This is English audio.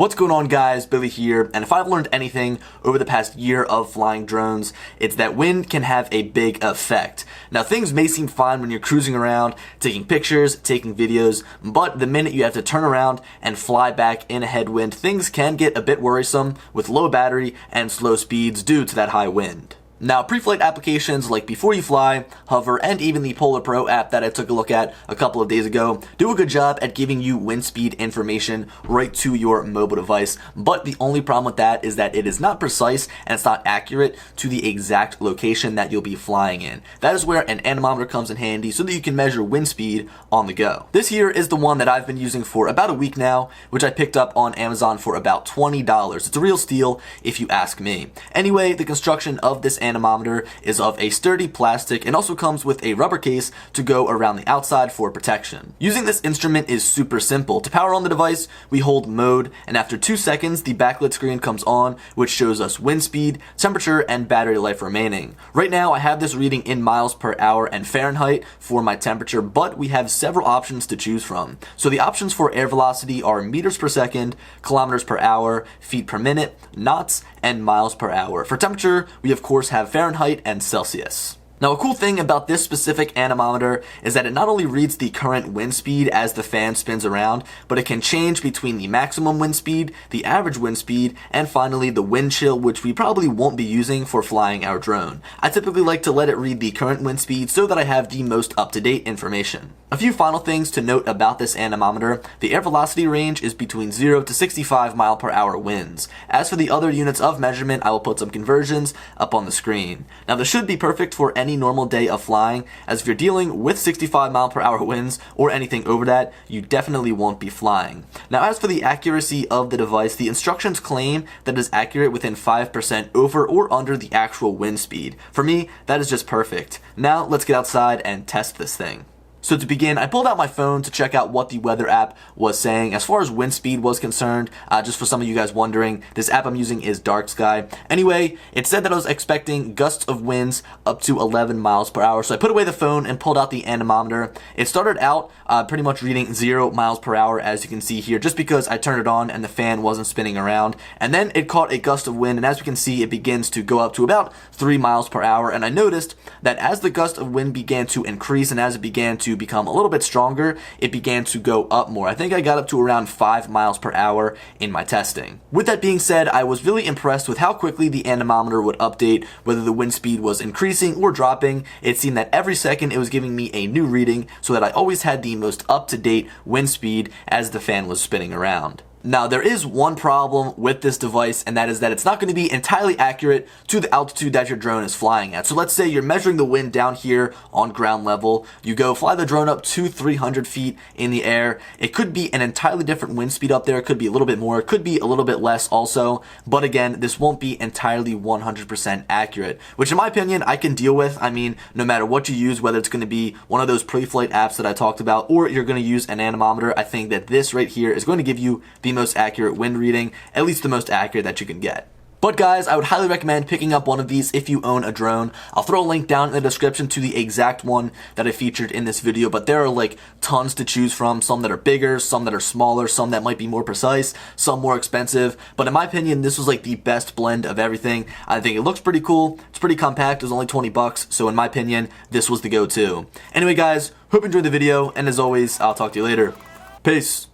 What's going on, guys? Billy here, and if I've learned anything over the past year of flying drones, it's that wind can have a big effect. Now, things may seem fine when you're cruising around, taking pictures, taking videos, but the minute you have to turn around and fly back in a headwind, things can get a bit worrisome with low battery and slow speeds due to that high wind. Now, pre-flight applications like Before You Fly, Hover, and even the Polar Pro app that I took a look at a couple of days ago do a good job at giving you wind speed information right to your mobile device, but the only problem with that is that it is not precise and it's not accurate to the exact location that you'll be flying in. That is where an anemometer comes in handy so that you can measure wind speed on the go. This here is the one that I've been using for about a week now, which I picked up on Amazon for about $20. It's a real steal if you ask me. Anyway, the construction of this anemometer is of a sturdy plastic and also comes with a rubber case to go around the outside for protection. Using this instrument is super simple. To power on the device, we hold mode, and after 2 seconds, the backlit screen comes on, which shows us wind speed, temperature, and battery life remaining. Right now, I have this reading in miles per hour and Fahrenheit for my temperature, but we have several options to choose from. So the options for air velocity are meters per second, kilometers per hour, feet per minute, knots, and miles per hour. For temperature, we of course have Fahrenheit and Celsius. Now, a cool thing about this specific anemometer is that it not only reads the current wind speed as the fan spins around, but it can change between the maximum wind speed, the average wind speed, and finally the wind chill, which we probably won't be using for flying our drone. I typically like to let it read the current wind speed so that I have the most up-to-date information. A few final things to note about this anemometer: the air velocity range is between 0 to 65 mile per hour winds. As for the other units of measurement, I will put some conversions up on the screen. Now, this should be perfect for any normal day of flying, as if you're dealing with 65 mile per hour winds or anything over that, you definitely won't be flying. Now, as for the accuracy of the device, the instructions claim that it is accurate within 5% over or under the actual wind speed. For me, that is just perfect. Now, let's get outside and test this thing. So to begin, I pulled out my phone to check out what the weather app was saying as far as wind speed was concerned. Just for some of you guys wondering, this app I'm using is Dark Sky. Anyway, it said that I was expecting gusts of winds up to 11 miles per hour. So I put away the phone and pulled out the anemometer. It started out pretty much reading 0 miles per hour, as you can see here, just because I turned it on and the fan wasn't spinning around. And then it caught a gust of wind, and as we can see, it begins to go up to about 3 miles per hour. And I noticed that as the gust of wind began to increase and as it began to become a little bit stronger, it began to go up more. I think I got up to around 5 miles per hour in my testing. With that being said, I was really impressed with how quickly the anemometer would update whether the wind speed was increasing or dropping. It seemed that every second it was giving me a new reading so that I always had the most up-to-date wind speed as the fan was spinning around. Now, there is one problem with this device, and that is that it's not going to be entirely accurate to the altitude that your drone is flying at. So let's say you're measuring the wind down here on ground level. You go fly the drone up to 300 feet in the air. It could be an entirely different wind speed up there. It could be a little bit more. It could be a little bit less also. But again, this won't be entirely 100% accurate, which in my opinion, I can deal with. I mean, no matter what you use, whether it's going to be one of those pre-flight apps that I talked about, or you're going to use an anemometer, I think that this right here is going to give you the most accurate wind reading, at least the most accurate that you can get. But guys, I would highly recommend picking up one of these if you own a drone. I'll throw a link down in the description to the exact one that I featured in this video, but there are like tons to choose from, some that are bigger, some that are smaller, some that might be more precise, some more expensive, but in my opinion, this was like the best blend of everything. I think it looks pretty cool, it's pretty compact, it was only 20 bucks, so in my opinion, this was the go-to. Anyway guys, hope you enjoyed the video, and as always, I'll talk to you later. Peace.